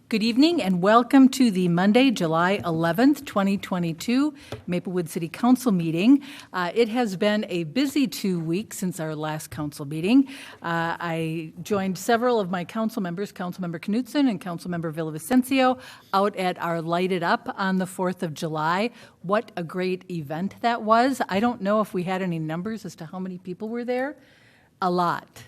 Good evening and welcome to the Monday, July 11th, 2022 Maplewood City Council meeting. It has been a busy 2 weeks since our last council meeting. I joined several of my council members, Councilmember Knutson and Councilmember Villavicencio, out at our Light It Up on the 4th of July. What a great event that was. I don't know if we had any numbers as to how many people were there. A lot.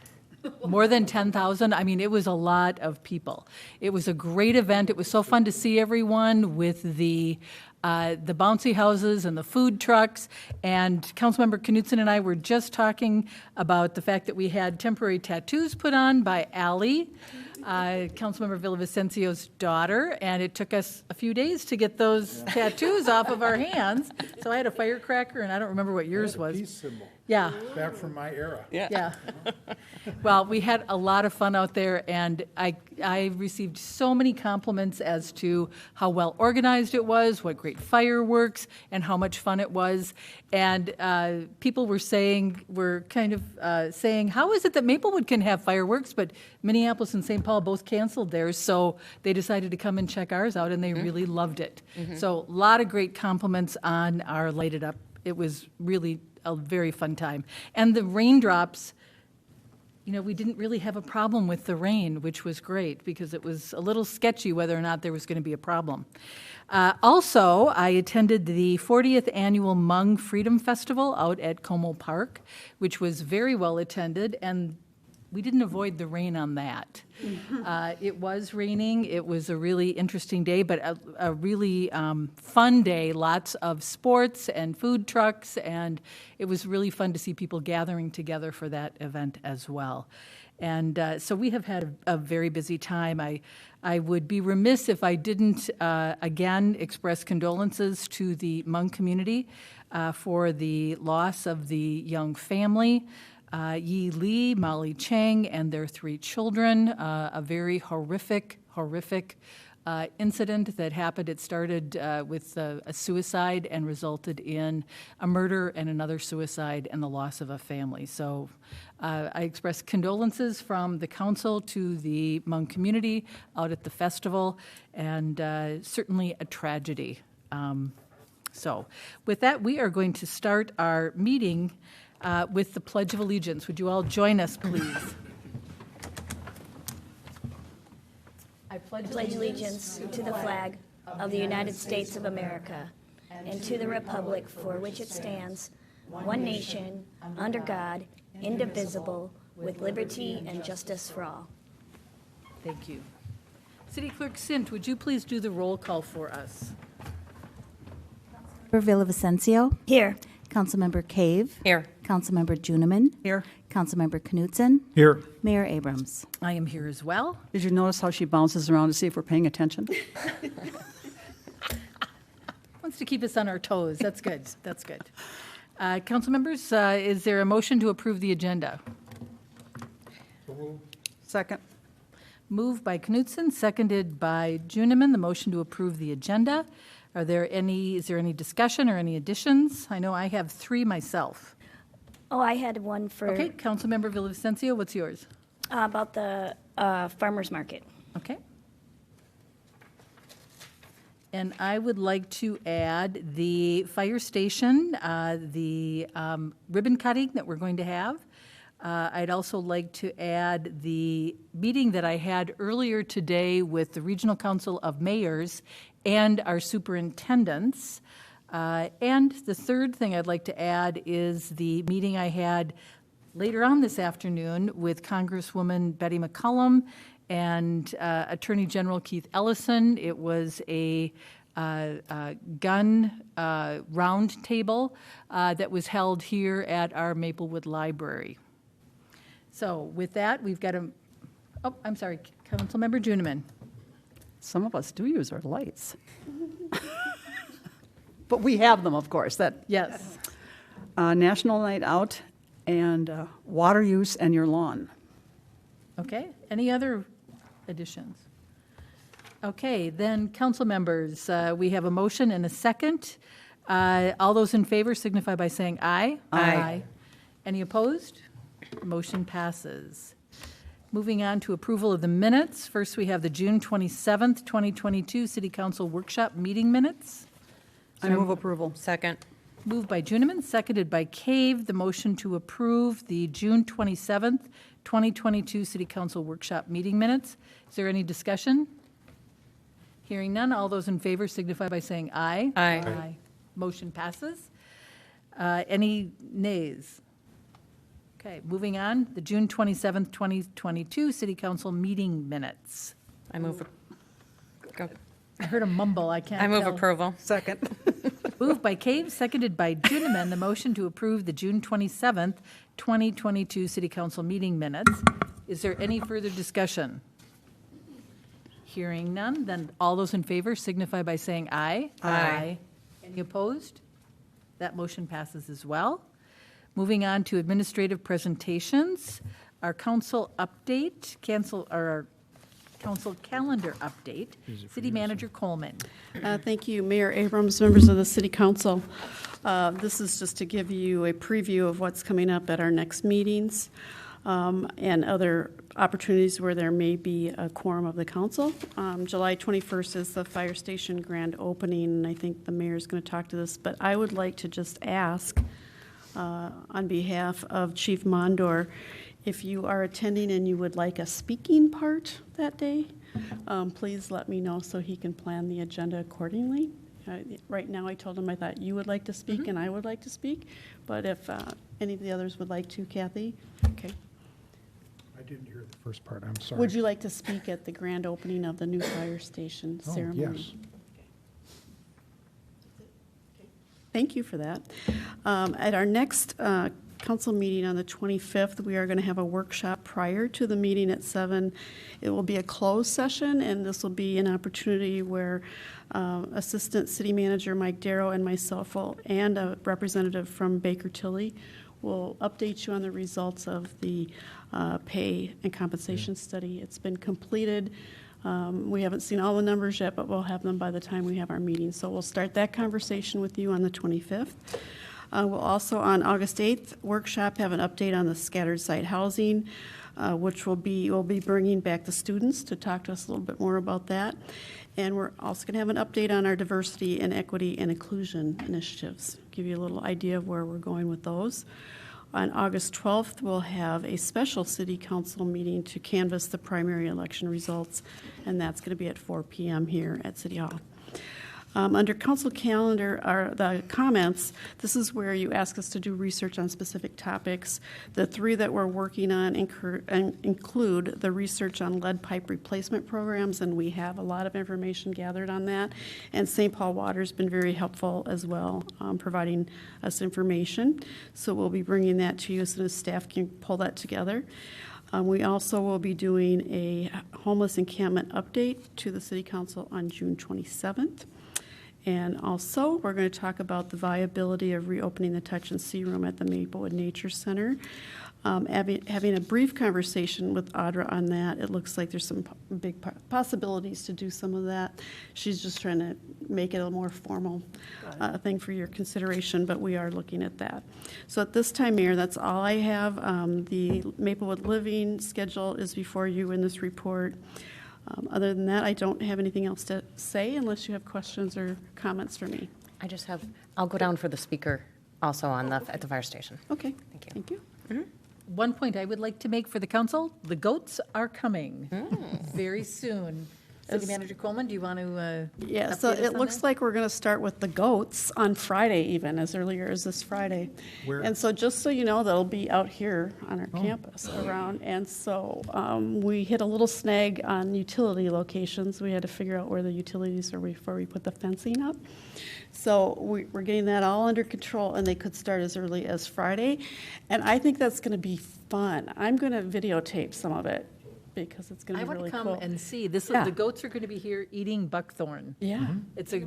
More than 10,000. I mean, it was a lot of people. It was a great event. It was so fun to see everyone with the bouncy houses and the food trucks. And Councilmember Knutson and I were just talking about the fact that we had temporary tattoos put on by Allie, Councilmember Villavicencio's daughter, and it took us a few days to get those tattoos off of our hands. So I had a firecracker, and I don't remember what yours was. Peace symbol. Yeah. Back from my era. Yeah. Well, we had a lot of fun out there, and I received so many compliments as to how well organized it was, what great fireworks, and how much fun it was. And people were saying, how is it that Maplewood can have fireworks, but Minneapolis and St. Paul both canceled theirs, so they decided to come and check ours out, and they really loved it. So a lot of great compliments on our Light It Up. It was really a very fun time. And the raindrops, we didn't really have a problem with the rain, which was great because it was a little sketchy whether or not there was going to be a problem. Also, I attended the 40th Annual Hmong Freedom Festival out at Como Park, which was very well attended, and we didn't avoid the rain on that. It was raining. It was a really interesting day, but a really fun day. Lots of sports and food trucks, and it was really fun to see people gathering together for that event as well. And so we have had a very busy time. I would be remiss if I didn't, again, express condolences to the Hmong community for the loss of the young family. Yi Lee, Molly Chang, and their 3 children. A very horrific incident that happened. It started with a suicide and resulted in a murder and another suicide and the loss of a family. So I express condolences from the council to the Hmong community out at the festival, and certainly a tragedy. So with that, we are going to start our meeting with the Pledge of Allegiance. Would you all join us, please? I pledge allegiance to the flag of the United States of America and to the republic for which it stands, one nation, under God, indivisible, with liberty and justice for all. Thank you. City Clerk Sint, would you please do the roll call for us? Villavicencio. Here. Councilmember Cave. Here. Councilmember Juniman. Here. Councilmember Knutson. Here. Mayor Abrams. I am here as well. Did you notice how she bounces around to see if we're paying attention? Wants to keep us on our toes. That's good. That's good. Council members, is there a motion to approve the agenda? Second. Moved by Knutson, seconded by Juniman. The motion to approve the agenda. Is there any discussion or any additions? I know I have 3 myself. Oh, I had one for... Okay, Councilmember Villavicencio, what's yours? About the farmer's market. Okay. And I would like to add the fire station, the ribbon cutting that we're going to have. I'd also like to add the meeting that I had earlier today with the Regional Council of Mayors and our superintendents. And the third thing I'd like to add is the meeting I had later on this afternoon with Congresswoman Betty McCollum and Attorney General Keith Ellison. It was a gun round table that was held here at our Maplewood Library. So with that, we've got I'm sorry, Councilmember Juniman. Some of us do use our lights. But we have them, of course. Yes. National Night Out and water use and your lawn. Okay. Any other additions? Okay, then council members, we have a motion and a second. All those in favor signify by saying aye. Aye. Any opposed? Motion passes. Moving on to approval of the minutes. First, we have the June 27th, 2022 City Council Workshop Meeting Minutes. I move approval. Second. Moved by Juniman, seconded by Cave, the motion to approve the June 27th, 2022 City Council Workshop Meeting Minutes. Is there any discussion? Hearing none, all those in favor signify by saying aye. Aye. Motion passes. Any nays? Okay, moving on, the June 27th, 2022 City Council Meeting Minutes. I move, go. I heard a mumble, I can't I move tell. approval. Second. Moved by Cave, seconded by Juniman, the motion to approve the June 27th, 2022 City Council Meeting Minutes. Is there any further discussion? Hearing none, then all those in favor signify by saying aye. Aye. Any opposed? That motion passes as well. Moving on to administrative presentations, our council update, our council calendar update. City Manager Coleman. Thank you, Mayor Abrams, members of the City Council. This is just to give you a preview of what's coming up at our next meetings and other opportunities where there may be a quorum of the council. July 21st is the fire station grand opening, and I think the mayor's going to talk to this, but I would like to just ask on behalf of Chief Mondor, if you are attending and you would like a speaking part that day, please let me know so he can plan the agenda accordingly. Right now, I told him I thought you would like to speak and I would like to speak, but if any of the others would like to, Kathy, okay. I didn't hear the first part, I'm sorry. Would you like to speak at the grand opening of the new fire station Oh, ceremony? yes. Thank you for that. At our next council meeting on the 25th, we are going to have a workshop prior to the meeting at 7. It will be a closed session, and this will be an opportunity where Assistant City Manager Mike Darrow and myself and a representative from Baker Tilly will update you on the results of the pay and compensation study. It's been completed. We haven't seen all the numbers yet, but we'll have them by the time we have our meeting. So we'll start that conversation with you on the 25th. We'll also, on August 8th, workshop, have an update on the scattered site housing, which we'll be bringing back the students to talk to us a little bit more about that. And we're also going to have an update on our diversity and equity and inclusion initiatives, give you a little idea of where we're going with those. On August 12th, we'll have a special city council meeting to canvass the primary election results, and that's going to be at 4 p.m. here at City Hall. Under council calendar are the comments. This is where you ask us to do research on specific topics. The 3 that we're working on include the research on lead pipe replacement programs, and we have a lot of information gathered on that. And St. Paul Water's been very helpful as well, providing us information. So we'll be bringing that to you as soon as staff can pull that together. We also will be doing a homeless encampment update to the City Council on June 27th. And also, we're going to talk about the viability of reopening the Touch and See Room at the Maplewood Nature Center. Having a brief conversation with Audra on that. It looks like there's some big possibilities to do some of that. She's just trying to make it a more formal thing for your consideration, but we are looking at that. So at this time, Mayor, that's all I have. The Maplewood Living schedule is before you in this report. Other than that, I don't have anything else to say unless you have questions or comments for me. I'll go down for the speaker also at the fire station. Okay. Thank you. Thank you. One point I would like to make for the council, the goats are coming very soon. City Manager Coleman, do you want to Yeah, so update us it on looks that? like we're going to start with the goats on Friday even, as earlier as this Friday. Where? And so just so you know, they'll be out here on our campus around. And so we hit a little snag on utility locations. We had to figure out where the utilities are before we put the fencing up. So we're getting that all under control, and they could start as early as Friday. And I think that's going to be fun. I'm going to videotape some of it because it's going I to be want really to come cool. and see. Yeah. The goats are going to be here eating buckthorn. Yeah. It's a,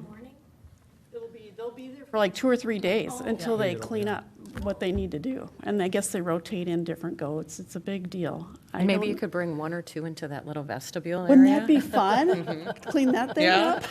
They'll be there for like 2 or 3 days until they clean up what they need to do. And I guess they rotate in different goats. It's a big deal. And maybe you could bring 1 or 2 into that little vestibule area. Wouldn't that be fun? Clean that thing up?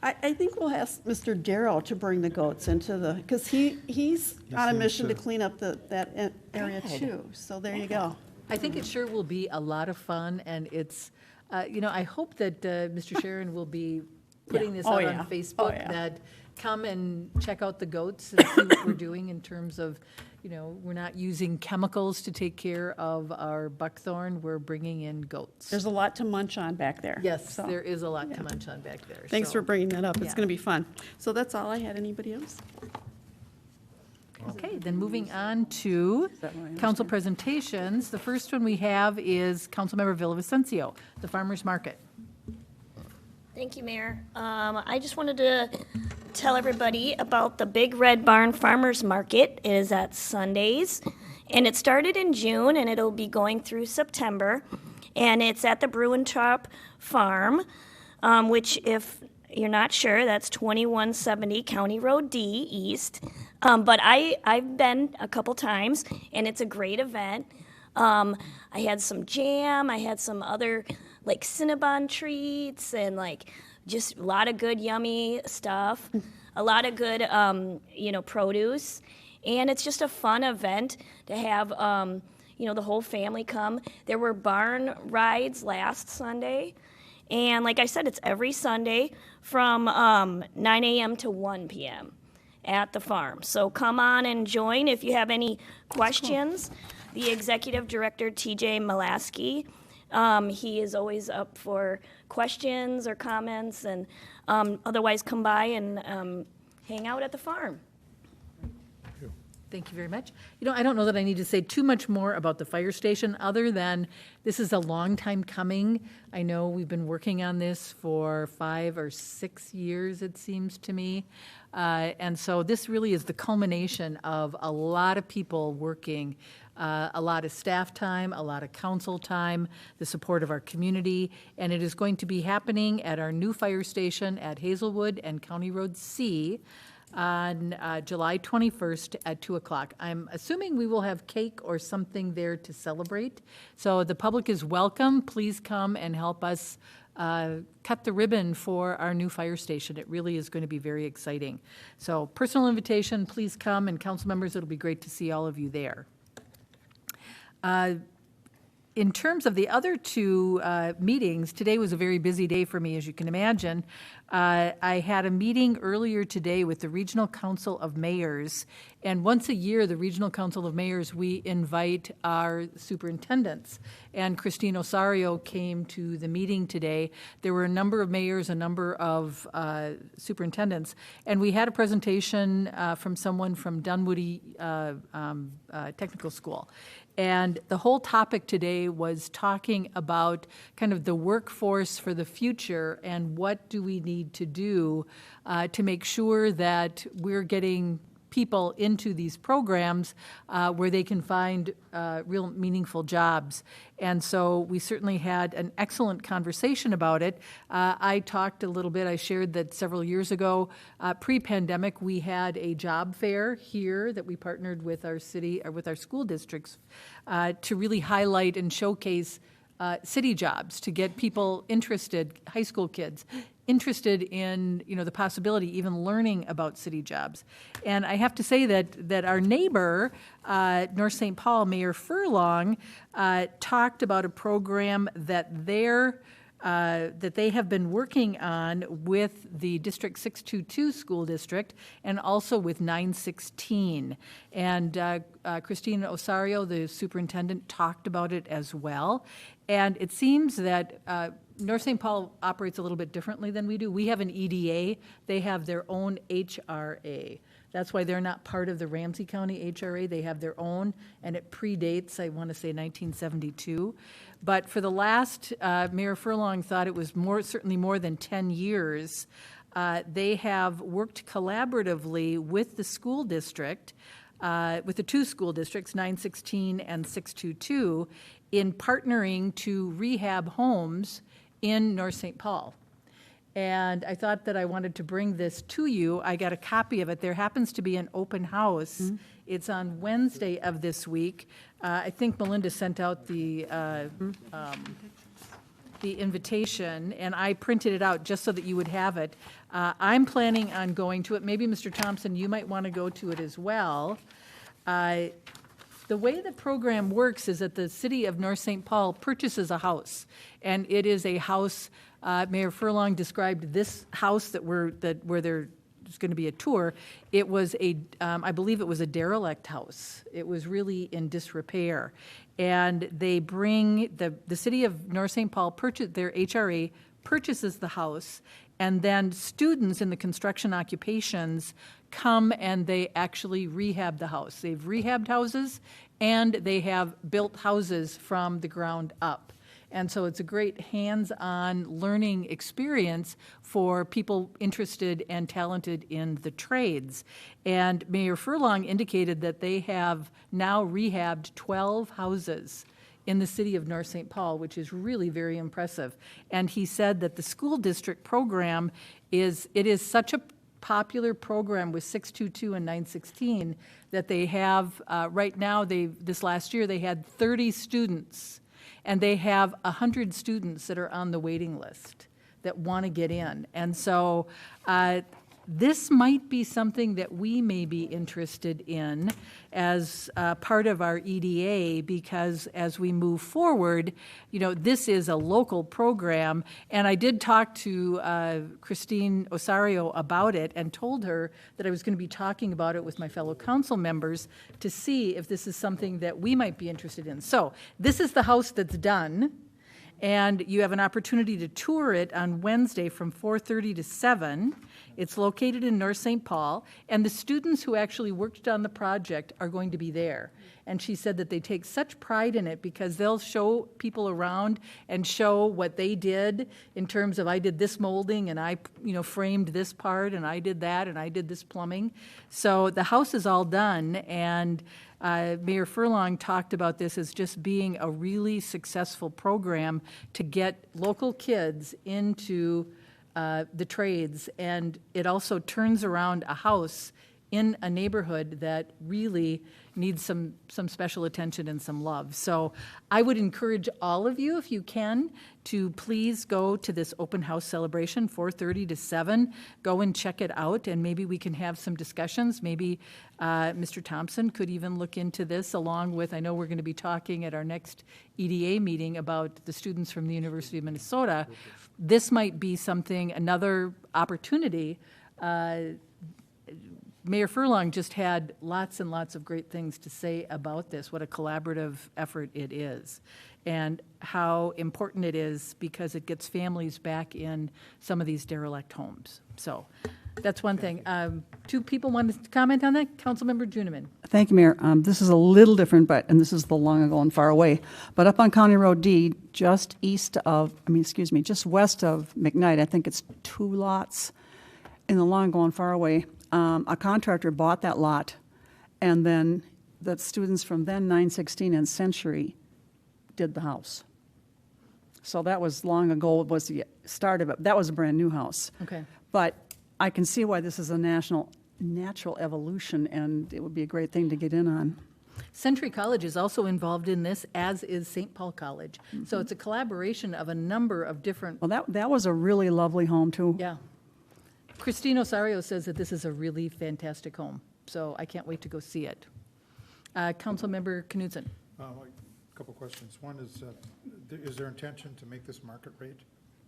I think we'll ask Mr. Darrow to bring the goats into the, because he's on a seems mission to to- clean up that area too. So there you go. I think it sure will be a lot of fun, and it's, I hope that Mr. Sharon will be putting this Oh, out yeah. on Oh, Facebook, yeah. that come and check out the goats and see what we're doing in terms of, we're not using chemicals to take care of our buckthorn, we're bringing in goats. There's a lot to munch on back there. Yes, So, there is a lot to yeah. munch on back there. Thanks so- for bringing that up. It's Yeah. going to be fun. So that's all I had. Anybody else? Okay, then moving on to that what I council presentations. The first one we have is Councilmember Villavicencio, the Farmers Market. Thank you, Mayor. I just wanted to tell everybody about the Big Red Barn Farmers Market. It is at Sundays, and it started in June, and it'll be going through September. And it's at the Bruin Chop Farm, which, if you're not sure, that's 2170 County Road D East. But I've been a couple times, and it's a great event. I had some jam, I had some other like Cinnabon treats, and like just a lot of good yummy stuff, a lot of good produce, and it's just a fun event to have the whole family come. There were barn rides last Sunday, and like I said, it's every Sunday from 9 a.m. to 1 p.m. at the farm. So come on and join if you have any questions. The executive director, TJ Malasky, he is always up for questions or comments, and otherwise come by and hang out at the farm. Thank you very much. I don't know that I need to say too much more about the fire station, other than this is a long time coming. I know we've been working on this for 5 or 6 years, it seems to me. And so this really is the culmination of a lot of people working, a lot of staff time, a lot of council time, the support of our community, and it is going to be happening at our new fire station at Hazelwood and County Road C on July 21st at 2 o'clock. I'm assuming we will have cake or something there to celebrate. So the public is welcome. Please come and help us cut the ribbon for our new fire station. It really is going to be very exciting. So personal invitation, please come, and council members, it'll be great to see all of you there. In terms of the other two meetings, today was a very busy day for me, as you can imagine. I had a meeting earlier today with the Regional Council of Mayors, and once a year, the Regional Council of Mayors, we invite our superintendents, and Christine Osario came to the meeting today. There were a number of mayors, a number of superintendents, and we had a presentation from someone from Dunwoody Technical School. And the whole topic today was talking about kind of the workforce for the future and what do we need to do to make sure that we're getting people into these programs where they can find real meaningful jobs. And so we certainly had an excellent conversation about it. I talked a little bit, I shared that several years ago, pre-pandemic, we had a job fair here that we partnered with our city, or with our school districts, to really highlight and showcase city jobs, to get people interested, high school kids, interested in the possibility, even learning about city jobs. And I have to say that our neighbor, North St. Paul, Mayor Furlong, talked about a program that they have been working on with the District 622 school district and also with 916. And Christina Osario, the superintendent, talked about it as well. And it seems that North St. Paul operates a little bit differently than we do. We have an EDA. They have their own HRA. That's why they're not part of the Ramsey County HRA. They have their own, and it predates, I want to say, 1972. But for the last, Mayor Furlong thought it was certainly more than 10 years, they have worked collaboratively with the school district, with the two school districts, 916 and 622, in partnering to rehab homes in North St. Paul. And I thought that I wanted to bring this to you. I got a copy of it. There happens to be an open house. Mm-hmm. It's on Wednesday of this week. I think Melinda sent out the the invitation, and I printed it out just so that you would have it. I'm planning on going to it. Maybe, Mr. Thompson, you might want to go to it as well. The way the program works is that the city of North St. Paul purchases a house, and it is a house, Mayor Furlong described this house where there's going to be a tour. It was I believe it was a derelict house. It was really in disrepair. And they bring, the city of North St. Paul their HRA purchases the house, and then students in the construction occupations come and they actually rehab the house. They've rehabbed houses, and they have built houses from the ground up. And so it's a great hands-on learning experience for people interested and talented in the trades. And Mayor Furlong indicated that they have now rehabbed 12 houses in the city of North St. Paul, which is really very impressive. And he said that the school district program is such a popular program with 622 and 916 that they have, right now, this last year, they had 30 students, and they have 100 students that are on the waiting list that want to get in. And so this might be something that we may be interested in as part of our EDA, because as we move forward, this is a local program. And I did talk to Christine Osario about it and told her that I was going to be talking about it with my fellow council members to see if this is something that we might be interested in. So this is the house that's done. And you have an opportunity to tour it on Wednesday from 4:30 to 7. It's located in North St. Paul, and the students who actually worked on the project are going to be there. And she said that they take such pride in it because they'll show people around and show what they did in terms of, I did this molding, and I framed this part, and I did that, and I did this plumbing. So the house is all done, and Mayor Furlong talked about this as just being a really successful program to get local kids into the trades, and it also turns around a house in a neighborhood that really needs some special attention and some love. So I would encourage all of you, if you can, to please go to this open house celebration, 4:30 to 7. Go and check it out, and maybe we can have some discussions. Maybe Mr. Thompson could even look into this along with, I know we're going to be talking at our next EDA meeting about the students from the University of Minnesota. This might be something, another opportunity. Mayor Furlong just had lots and lots of great things to say about this, what a collaborative effort it is, and how important it is because it gets families back in some of these derelict homes. So that's one thing. Two people wanted to comment on that. Councilmember Juniman. Thank you, Mayor. This is a little different, and this is the long ago and far away. But up on County Road D, just west of McKnight, I think it's 2 lots in the long ago and far away. A contractor bought that lot, and then the students from then 916 and Century did the house. So that was long ago, was the start of it. That was a brand-new house. Okay. But I can see why this is a natural evolution, and it would be a great thing to get in on. Century College is also involved in this, as is St. Paul College. Mm-hmm. So it's a collaboration of a number of different. Well, that was a really lovely home, too. Yeah. Christine Osario says that this is a really fantastic home, so I can't wait to go see it. Councilmember Knudsen. A couple questions. One is there intention to make this market rate?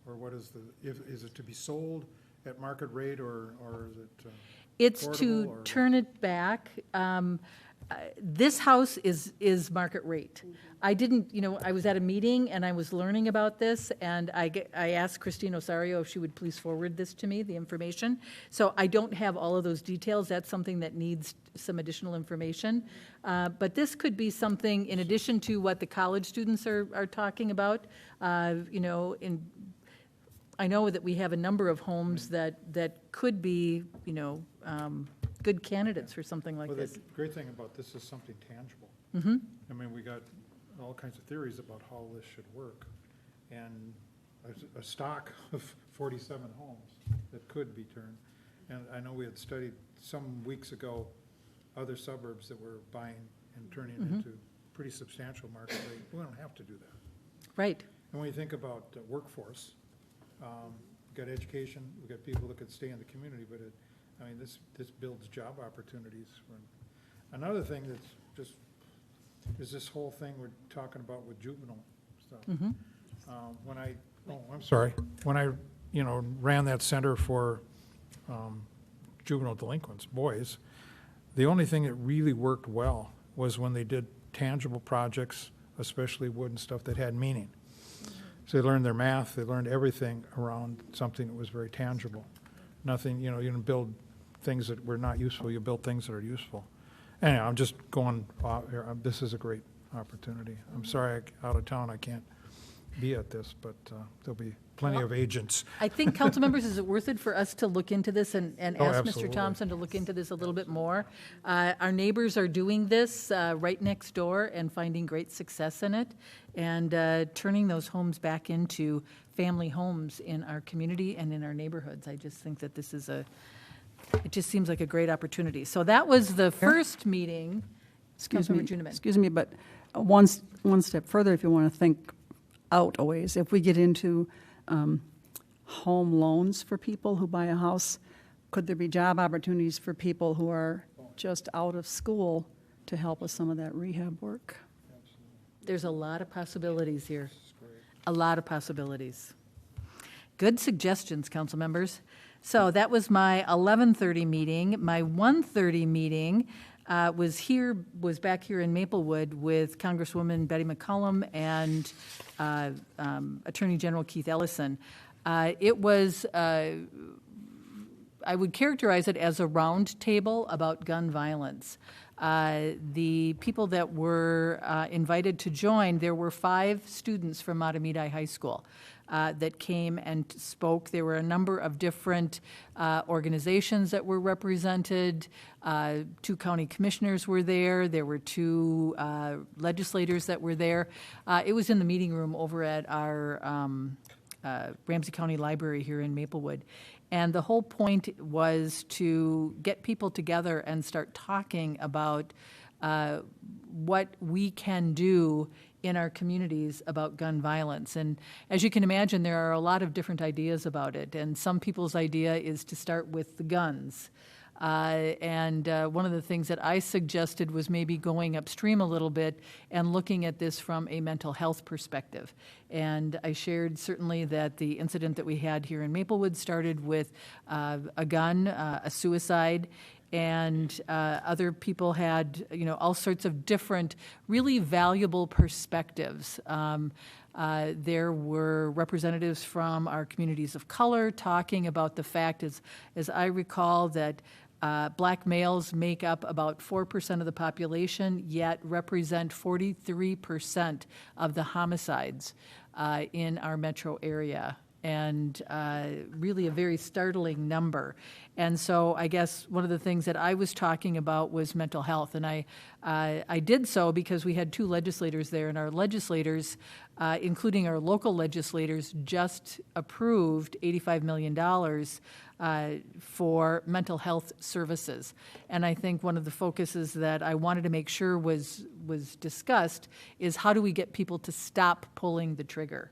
Or what is is it to be sold at market rate, or is it It's affordable, to or- turn it back. This house is market rate. I didn't, I was at a meeting and I was learning about this, and I asked Christine Osario if she would please forward this to me, the information. So I don't have all of those details. That's something that needs some additional information. But this could be something, in addition to what the college students are talking about, I know that we have a number of homes that could be, good candidates for something like Well, this. the great thing about this is something tangible. Mm-hmm. I mean, we got all kinds of theories about how this should work, and a stock of 47 homes that could be turned. And I know we had studied some weeks ago other suburbs that were buying and turning into pretty substantial market rate. We don't have to do that. Right. And when you think about workforce, we've got education, we've got people that could stay in the community, but this builds job opportunities. Another thing that's just, is this whole thing we're talking about with juvenile stuff. When I ran that center for juvenile delinquents, boys, the only thing that really worked well was when they did tangible projects, especially wood and stuff that had meaning. So they learned their math, they learned everything around something that was very tangible. Nothing, you didn't build things that were not useful, you built things that are useful. Anyhow, I'm just going off here. This is a great opportunity. I'm sorry, out of town, I can't be at this, but there'll be plenty of agents. I think, council members, is it worth it for us to look into this and Oh, ask Mr. absolutely. Thompson to look into this a little bit more? Our neighbors are doing this right next door and finding great success in it, and turning those homes back into family homes in our community and in our neighborhoods. I just think that it just seems like a great opportunity. So that was the first meeting. Excuse me, Councilmember Juniman. excuse me, but one step further, if you want to think out a ways, if we get into home loans for people who buy a house, could there be job opportunities for people who are just out of school to help with some of that rehab work? There's a lot of possibilities here. A lot of possibilities. Good suggestions, council members. So that was my 11:30 meeting. My 1:30 meeting was back here in Maplewood with Congresswoman Betty McCollum and Attorney General Keith Ellison. It was, I would characterize it as a round table about gun violence. The people that were invited to join, there were 5 students from Matamidi High School that came and spoke. There were a number of different organizations that were represented. 2 county commissioners were there. There were 2 legislators that were there. It was in the meeting room over at our Ramsey County Library here in Maplewood. And the whole point was to get people together and start talking about what we can do in our communities about gun violence. And as you can imagine, there are a lot of different ideas about it. And some people's idea is to start with the guns. And one of the things that I suggested was maybe going upstream a little bit and looking at this from a mental health perspective. And I shared certainly that the incident that we had here in Maplewood started with a gun, a suicide, and other people had, all sorts of different, really valuable perspectives. There were representatives from our communities of color talking about the fact, as I recall, that black males make up about 4% of the population, yet represent 43% of the homicides in our metro area. And really a very startling number. And so I guess one of the things that I was talking about was mental health. And I did so because we had 2 legislators there, and our legislators, including our local legislators, just approved $85 million for mental health services. And I think one of the focuses that I wanted to make sure was discussed is how do we get people to stop pulling the trigger?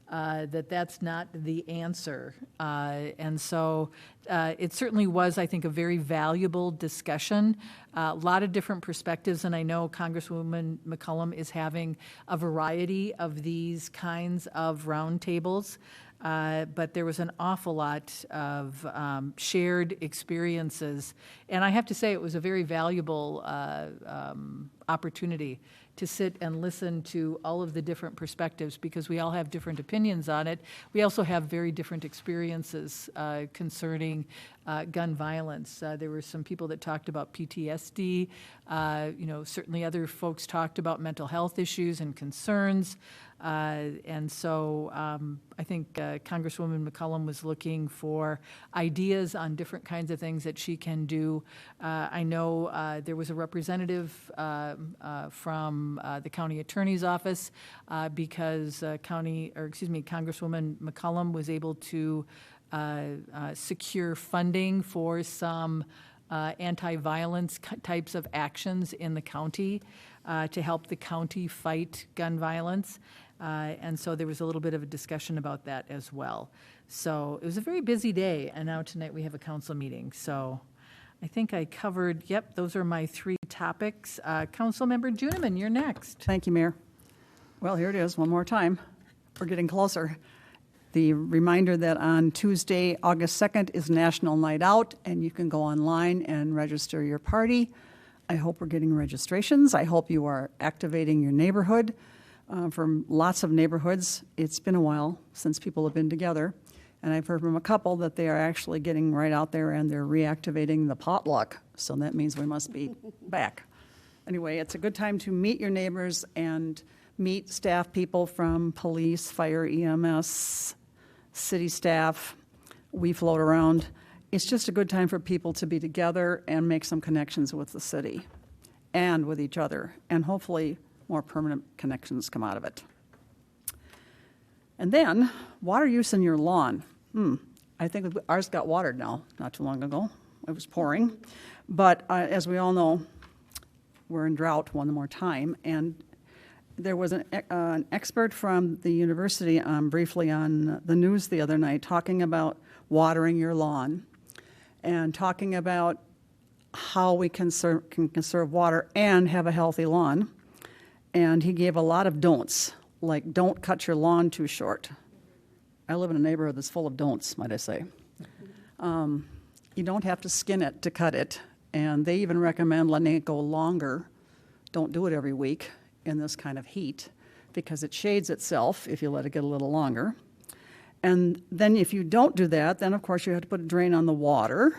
That's not the answer. And so it certainly was, I think, a very valuable discussion, a lot of different perspectives, and I know Congresswoman McCollum is having a variety of these kinds of roundtables. But there was an awful lot of shared experiences. And I have to say it was a very valuable opportunity to sit and listen to all of the different perspectives because we all have different opinions on it. We also have very different experiences concerning gun violence. There were some people that talked about PTSD. Certainly other folks talked about mental health issues and concerns. And so I think Congresswoman McCollum was looking for ideas on different kinds of things that she can do. I know there was a representative from the county attorney's office because Congresswoman McCollum was able to secure funding for some anti-violence types of actions in the county to help the county fight gun violence. And so there was a little bit of a discussion about that as well. So it was a very busy day, and now tonight we have a council meeting. So I think I covered, yep, those are my 3 topics. Councilmember Juniman, you're next. Thank you, Mayor. Well, here it is, one more time. We're getting closer. The reminder that on Tuesday, August 2nd is National Night Out, and you can go online and register your party. I hope we're getting registrations. I hope you are activating your neighborhood. From lots of neighborhoods, it's been a while since people have been together, and I've heard from a couple that they are actually getting right out there and they're reactivating the potluck, so that means we must be back. Anyway, it's a good time to meet your neighbors and meet staff people from police, fire, EMS, city staff. We float around. It's just a good time for people to be together and make some connections with the city and with each other, and hopefully more permanent connections come out of it. And then, water use in your lawn. I think ours got watered now, not too long ago. It was pouring. But as we all know, we're in drought one more time, and there was an expert from the university briefly on the news the other night talking about watering your lawn and talking about how we can conserve water and have a healthy lawn. And he gave a lot of don'ts, like don't cut your lawn too short. I live in a neighborhood that's full of don'ts, might I say. You don't have to skin it to cut it, and they even recommend letting it go longer. Don't do it every week in this kind of heat, because it shades itself if you let it get a little longer. And then if you don't do that, then of course you have to put a drain on the water,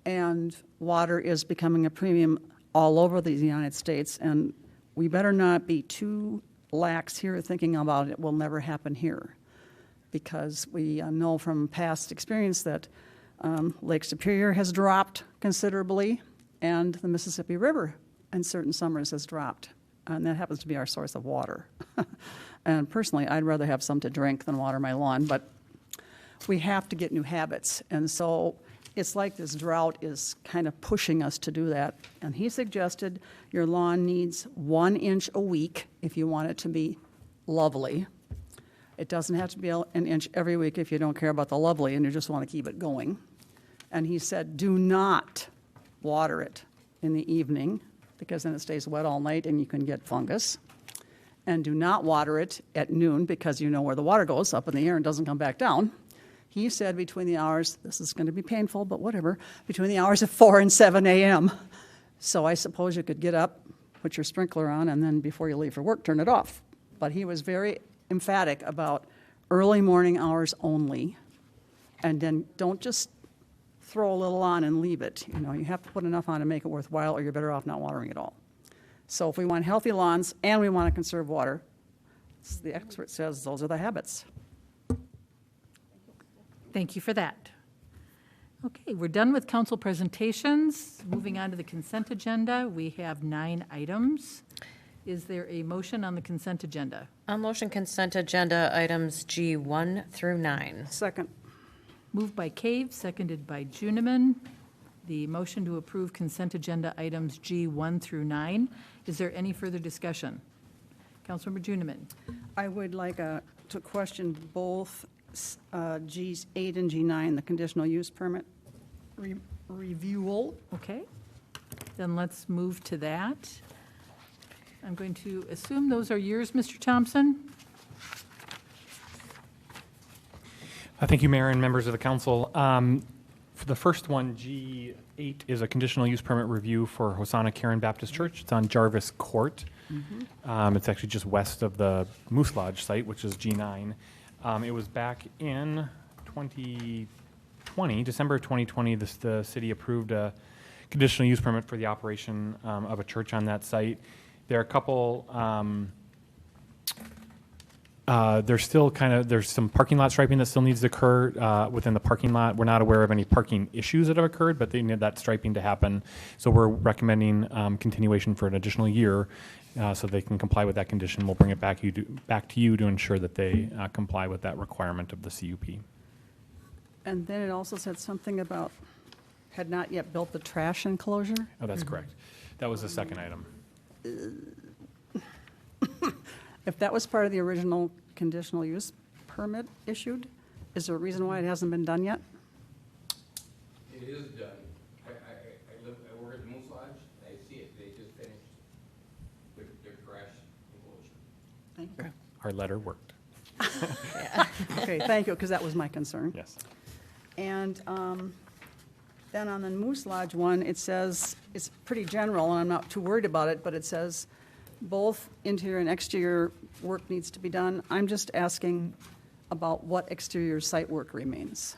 and water is becoming a premium all over the United States, and we better not be too lax here thinking about it will never happen here, because we know from past experience that Lake Superior has dropped considerably, and the Mississippi River in certain summers has dropped. And that happens to be our source of water. And personally, I'd rather have some to drink than water my lawn, but we have to get new habits. And so it's like this drought is kind of pushing us to do that. And he suggested your lawn needs 1 inch a week if you want it to be lovely. It doesn't have to be an inch every week if you don't care about the lovely and you just want to keep it going. And he said, do not water it in the evening, because then it stays wet all night and you can get fungus. And do not water it at noon, because you know where the water goes, up in the air and doesn't come back down. He said between the hours, this is going to be painful, but whatever, between the hours of 4 and 7 a.m. So I suppose you could get up, put your sprinkler on, and then before you leave for work, turn it off. But he was very emphatic about early morning hours only. And then don't just throw a little on and leave it. You know, you have to put enough on to make it worthwhile, or you're better off not watering at all. So if we want healthy lawns and we want to conserve water, the expert says those are the habits. Thank you for that. Okay, we're done with council presentations. Moving on to the consent agenda, we have 9 items. Is there a motion on the consent agenda? On motion consent agenda items G1 through 9. Second. Moved by Cave, seconded by Juniman. The motion to approve consent agenda items G1 through 9. Is there any further discussion? Councilmember Juniman. I would like to question both G8 and G9, the conditional use permit review. Okay, then let's move to that. I'm going to assume those are yours, Mr. Thompson. Thank you, Mayor and members of the council. For the first one, G8 is a conditional use permit review for Hosanna Karen Baptist Church. It's on Jarvis Court. It's actually just west of the Moose Lodge site, which is G9. It was back in 2020, December of 2020, the city approved a conditional use permit for the operation of a church on that site. There are a couple there's some parking lot striping that still needs to occur within the parking lot. We're not aware of any parking issues that have occurred, but they need that striping to happen. So we're recommending continuation for an additional year so they can comply with that condition. We'll bring it back to you to ensure that they comply with that requirement of the CUP. And then it also said something about had not yet built the trash enclosure. Oh, that's correct. That was the second item. If that was part of the original conditional use permit issued, is there a reason why it hasn't been done yet? It is done. I work at the Moose Lodge, I see it, they just finished their trash enclosure. Thank you. Our letter worked. Okay, thank you, because that was my concern. Yes. And then on the Moose Lodge one, it says, it's pretty general, and I'm not too worried about it, but it says both interior and exterior work needs to be done. I'm just asking about what exterior site work remains.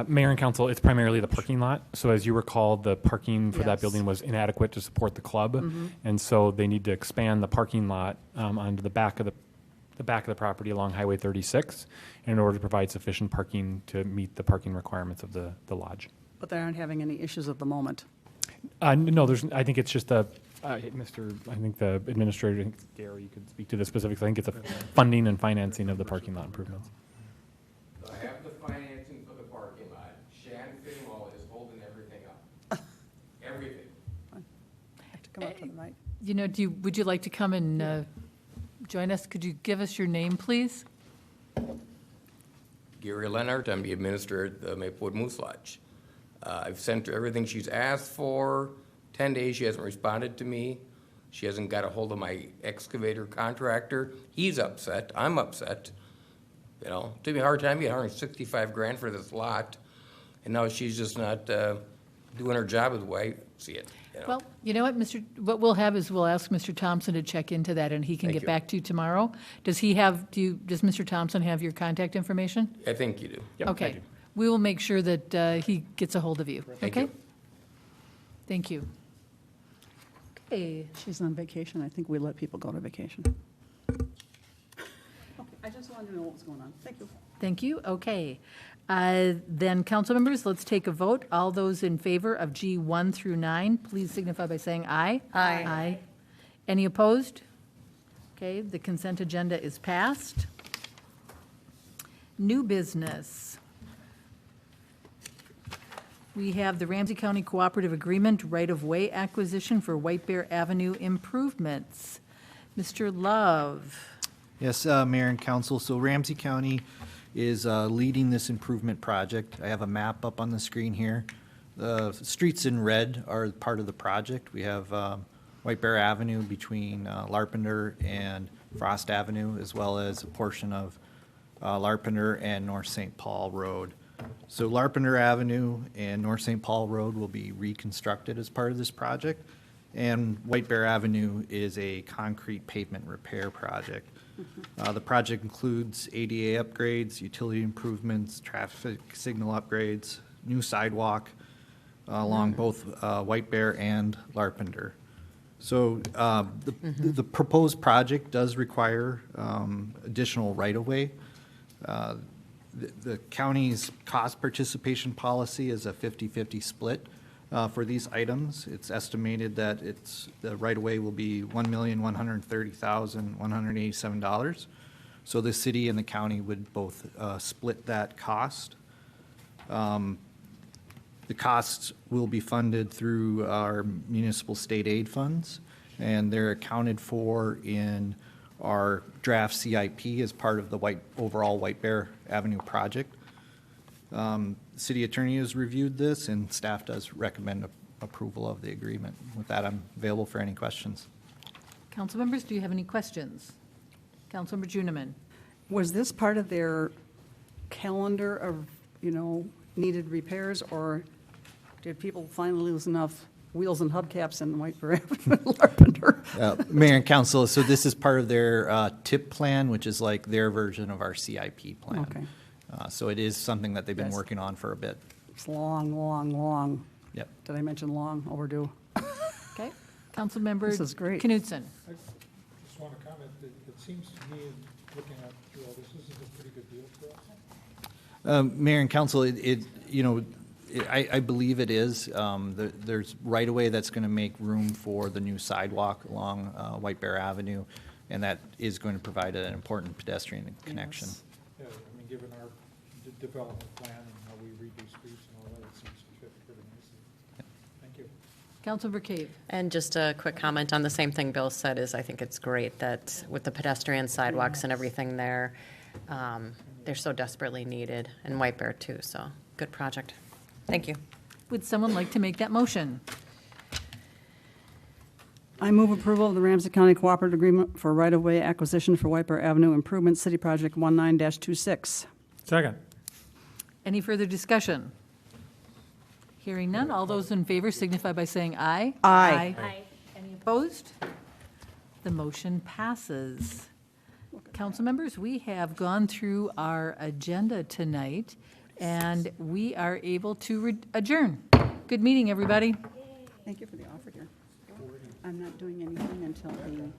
Mayor and council, it's primarily the parking lot. So as you recall, the parking for that Yes. building was inadequate to support the club. And so they need to expand the parking lot onto the back of the property along Highway 36 in order to provide sufficient parking to meet the parking requirements of the lodge. But they aren't having any issues at the moment. No, I think it's just I think the administrator, I think Gary, you could speak to the specifics. I think it's a funding and financing of the parking lot improvements. So I have the financing for the parking lot. Shan Finwell is holding everything up. Everything. Have to come up to the mic. You know, would you like to come and join us? Could you give us your name, please? Gary Leonard, I'm the administrator at the Maplewood Moose Lodge. I've sent her everything she's asked for. 10 days, she hasn't responded to me. She hasn't got a hold of my excavator contractor. He's upset. I'm upset. You know, it took me a hard time to get $165,000 for this lot, and now she's just not doing her job the way I see it. You know? Well, you know what, what we'll have is we'll ask Mr. Thompson to check into that, and he can Thank get you. back to you tomorrow. Does does Mr. Thompson have your contact information? I think you do. Yep, I Okay. do. We will make sure that he gets a hold of you, Thank okay? you. Thank you. Okay, She's on vacation. I think we let people go to vacation. Okay, I just wanted to know what was going on. Thank you. thank you, okay. Then, council members, let's take a vote. All those in favor of G 1 through 9, please signify by saying aye. Aye. Aye. Any opposed? Okay, the consent agenda is passed. New business. We have the Ramsey County Cooperative Agreement right-of-way acquisition for White Bear Avenue improvements. Mr. Love. Yes, Mayor and Council, so Ramsey County is leading this improvement project. I have a map up on the screen here. The streets in red are part of the project. We have White Bear Avenue between Larpenter and Frost Avenue, as well as a portion of Larpenter and North St. Paul Road. So Larpenter Avenue and North St. Paul Road will be reconstructed as part of this project, and White Bear Avenue is a concrete pavement repair project. The project includes ADA upgrades, utility improvements, traffic signal upgrades, new sidewalk along both White Bear and Larpenter. So the proposed project does require additional right-of-way. The county's cost participation policy is a 50-50 split for these items. It's estimated that the right-of-way will be $1,130,187. So the city and the county would both split that cost. The costs will be funded through our municipal state aid funds, and they're accounted for in our draft CIP as part of the overall White Bear Avenue project. The city attorney has reviewed this, and staff does recommend approval of the agreement. With that, I'm available for any questions. Council members, do you have any questions? Councilmember Juniman. Was this part of their calendar of, needed repairs, or did people finally lose enough wheels and hubcaps in White Bear Avenue, Larpenter? Mayor and council, so this is part of their TIP plan, which is like their version of our CIP plan. Okay. So it is something that they've been Yes. working on for a bit. It's long. Yep. Did I mention long, overdue? Okay. Councilmember This is great. Knutson. I just want to comment that it seems to me, looking at through all this is a pretty good deal for us. Mayor and council, I believe it is. There's right-of-way that's going to make room for the new sidewalk along White Bear Avenue, and that is going to provide an important pedestrian connection. Yes. Yeah, I mean, given our development plan and how we redo streets and all that, it seems to fit pretty nicely. Thank you. Councilmember Cave. And just a quick comment on the same thing Bill said is I think it's great that with the pedestrian sidewalks and everything there, they're so desperately needed, and White Bear too, so good project. Thank you. Would someone like to make that motion? I move approval of the Ramsey County Cooperative Agreement for right-of-way acquisition for White Bear Avenue Improvement City Project 19-26. Second. Any further discussion? Hearing none, all those in favor signify by saying aye. Aye. Aye. Any opposed? The motion passes. Council members, we have gone through our agenda tonight, and we are able to adjourn. Good meeting, everybody. Thank you for the offer, dear. I'm not doing anything until the